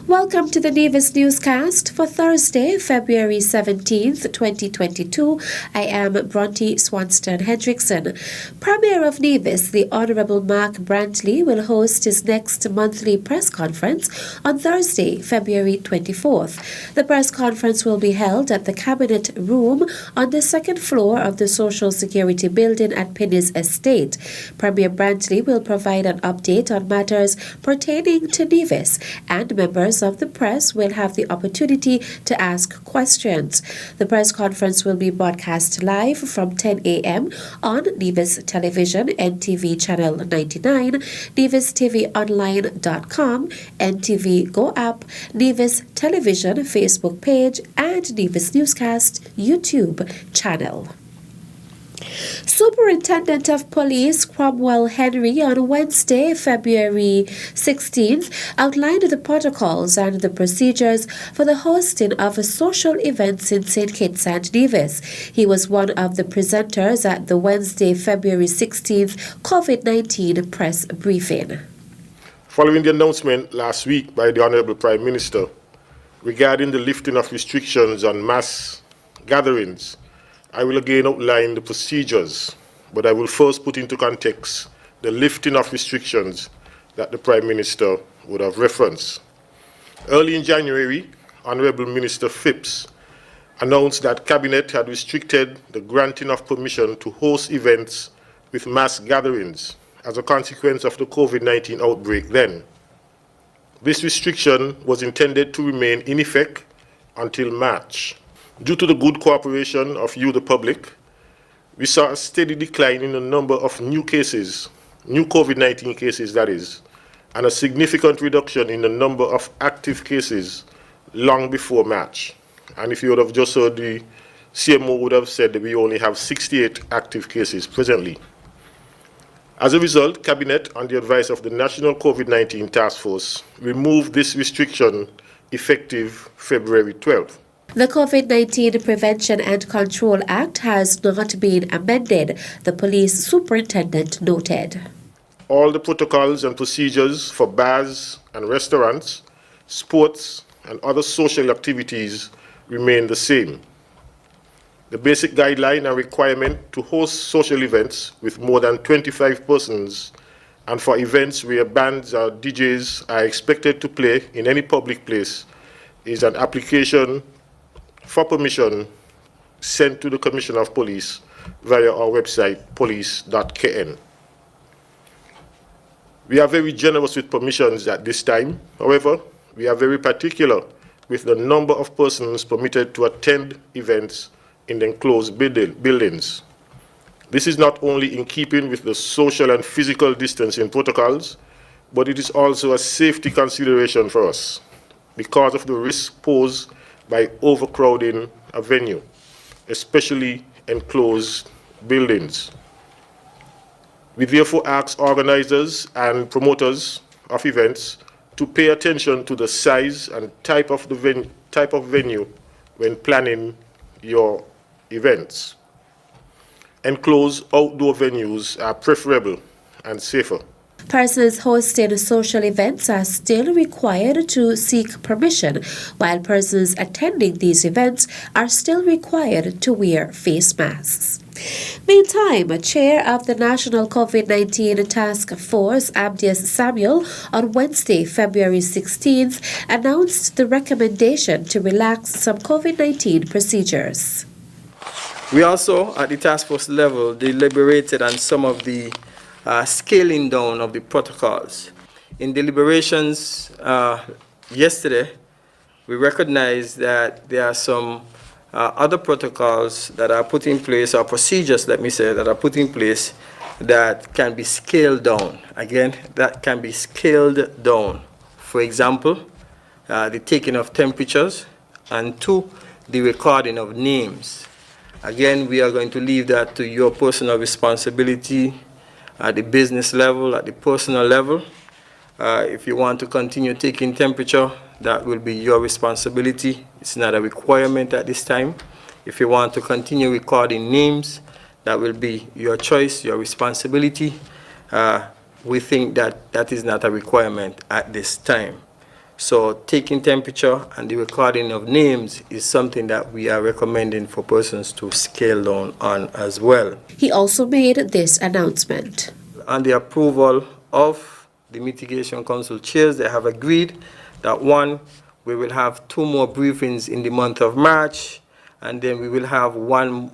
Welcome to the Nevis Newscast for Thursday, February 17th, 2022. I am Bronte Swanston Hendrickson. Premier of Nevis, the Honourable Mark Brantley, will host his next monthly press conference on Thursday, February 24th. The press conference will be held at the Cabinet Room on the second floor of the Social Security Building at Pinnis Estate. Premier Brantley will provide an update on matters pertaining to Nevis, and members of the press will have the opportunity to ask questions. The press conference will be broadcast live from 10 a.m. on Nevis Television, NTV Channel 99, NevisTVOnline.com, NTV Go app, Nevis Television Facebook page, and Nevis Newscast YouTube channel. Superintendent of Police Cromwell Henry on Wednesday, February 16th, outlined the protocols and the procedures for the hosting of social events in St. Kitts and Nevis. He was one of the presenters at the Wednesday, February 16th COVID-19 press briefing. Following the announcement last week by the Honourable Prime Minister regarding the lifting of restrictions on mass gatherings, I will again outline the procedures, but I will first put into context the lifting of restrictions that the Prime Minister would have referenced. Early in January, Honourable Minister Phipps announced that Cabinet had restricted the granting of permission to host events with mass gatherings as a consequence of the COVID-19 outbreak then. This restriction was intended to remain in effect until March. Due to the good cooperation of you, the public, we saw a steady decline in the number of new cases, new COVID-19 cases that is, and a significant reduction in the number of active cases long before March. And if you would have just heard, the CMO would have said that we only have 68 active cases presently. As a result, Cabinet, on the advice of the National COVID-19 Task Force, removed this restriction effective February 12th. The COVID-19 Prevention and Control Act has not been amended, the police superintendent noted. All the protocols and procedures for bars and restaurants, sports, and other social activities remain the same. The basic guideline and requirement to host social events with more than 25 persons and for events where bands or DJs are expected to play in any public place is an application for permission sent to the Commissioner of Police via our website police.kn. We are very generous with permissions at this time. However, we are very particular with the number of persons permitted to attend events in the enclosed buildings. This is not only in keeping with the social and physical distancing protocols, but it is also a safety consideration for us because of the risk posed by overcrowding a venue, especially enclosed buildings. We therefore ask organizers and promoters of events to pay attention to the size and type of venue when planning your events. Enclosed outdoor venues are preferable and safer. Persons hosting social events are still required to seek permission, while persons attending these events are still required to wear face masks. Meantime, Chair of the National COVID-19 Task Force, Abdias Samuel, on Wednesday, February 16th, announced the recommendation to relax some COVID-19 procedures. We also, at the task force level, deliberated on some of the scaling down of the protocols. In deliberations yesterday, we recognized that there are some other protocols that are put in place, or procedures, let me say, that are put in place that can be scaled down. Again, that can be scaled down. For example, the taking of temperatures, and 2, the recording of names. Again, we are going to leave that to your personal responsibility at the business level, at the personal level. If you want to continue taking temperature, that will be your responsibility. It's not a requirement at this time. If you want to continue recording names, that will be your choice, your responsibility. We think that that is not a requirement at this time. So taking temperature and the recording of names is something that we are recommending for persons to scale down on as well. He also made this announcement. On the approval of the Mitigation Council chairs, they have agreed that one, we will have 2 more briefings in the month of March, and then we will have one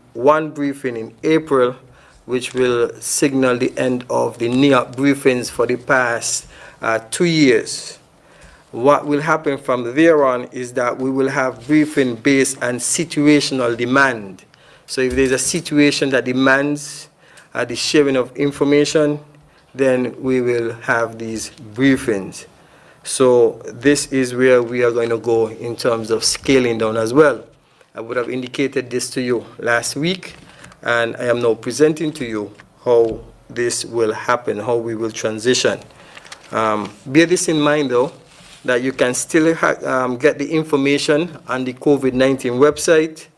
briefing in April, which will signal the end of the NEOP briefings for the past 2 years. What will happen from there on is that we will have briefing based on situational demand. So if there's a situation that demands the sharing of information, then we will have these briefings. So this is where we are going to go in terms of scaling down as well. I would have indicated this to you last week, and I am now presenting to you how this will happen, how we will transition. Bear this in mind, though, that you can still get the information on the COVID-19 website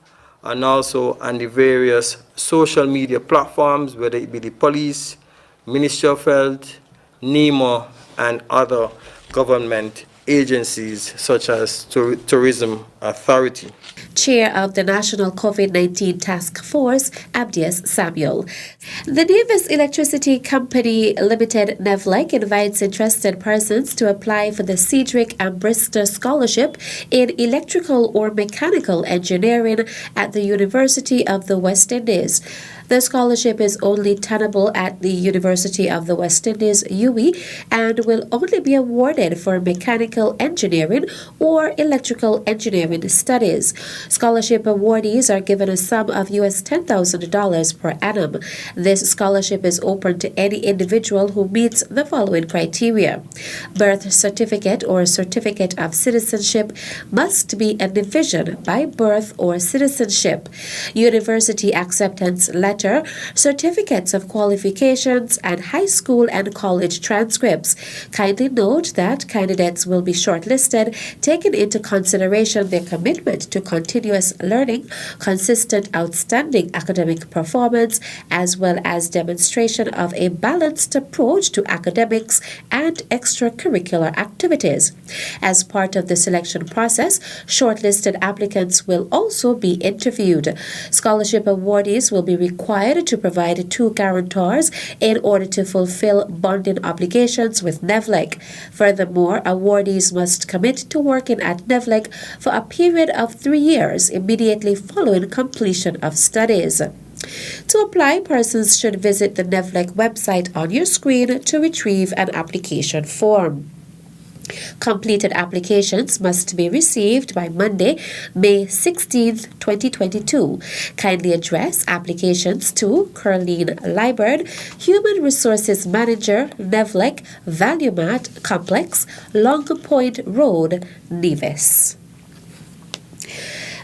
and also on the various social media platforms, whether it be the police, Ministry of Health, NEMA, and other government agencies such as Tourism Authority. Chair of the National COVID-19 Task Force, Abdias Samuel. The Nevis Electricity Company Limited, NEVLEC, invites interested persons to apply for the Cedric and Brister Scholarship in Electrical or Mechanical Engineering at the University of the West Indies. The scholarship is only tenable at the University of the West Indies, UWI, and will only be awarded for mechanical engineering or electrical engineering studies. Scholarship awardees are given a sum of US $10,000 per annum. This scholarship is open to any individual who meets the following criteria. Birth certificate or certificate of citizenship must be a division by birth or citizenship. University acceptance letter, certificates of qualifications, and high school and college transcripts. Kindly note that candidates will be shortlisted, taking into consideration their commitment to continuous learning, consistent outstanding academic performance, as well as demonstration of a balanced approach to academics and extracurricular activities. As part of the selection process, shortlisted applicants will also be interviewed. Scholarship awardees will be required to provide 2 guarantors in order to fulfill bonding obligations with NEVLEC. Furthermore, awardees must commit to working at NEVLEC for a period of 3 years immediately following completion of studies. To apply, persons should visit the NEVLEC website on your screen to retrieve an application form. Completed applications must be received by Monday, May 16, 2022. Kindly address applications to Curleen Liburd, Human Resources Manager, NEVLEC, Valumat Complex, Long Point Road, Nevis.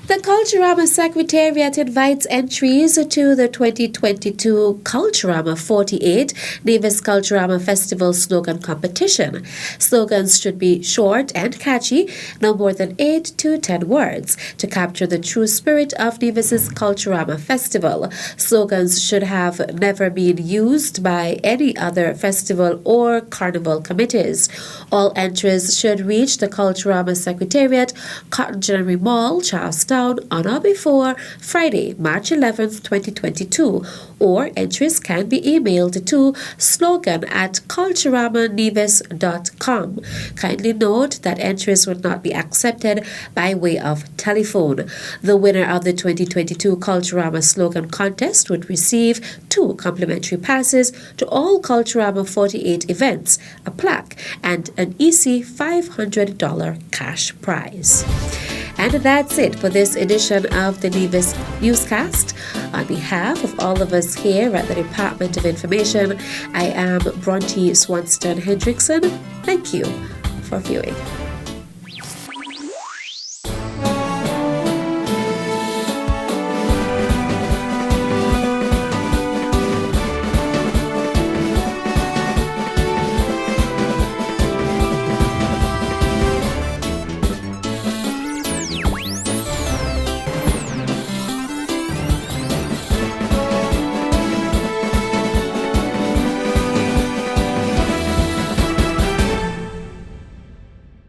The Culturama Secretariat invites entries to the 2022 Culturama 48 Nevis Culturama Festival Slogan Competition. Slogans should be short and catchy, no more than 8 to 10 words, to capture the true spirit of Nevis's Culturama Festival. Slogans should have never been used by any other festival or carnival committees. All entries should reach the Culturama Secretariat, Cotton General Mall, Charlestown, on or before Friday, March 11, 2022, or entries can be emailed to slogan@culturamanevis.com. Kindly note that entries would not be accepted by way of telephone. The winner of the 2022 Culturama Slogan Contest would receive 2 complimentary passes to all Culturama 48 events, a plaque, and an EC $500 cash prize. And that's it for this edition of the Nevis Newscast. On behalf of all of us here at the Department of Information, I am Bronte Swanston Hendrickson. Thank you for viewing.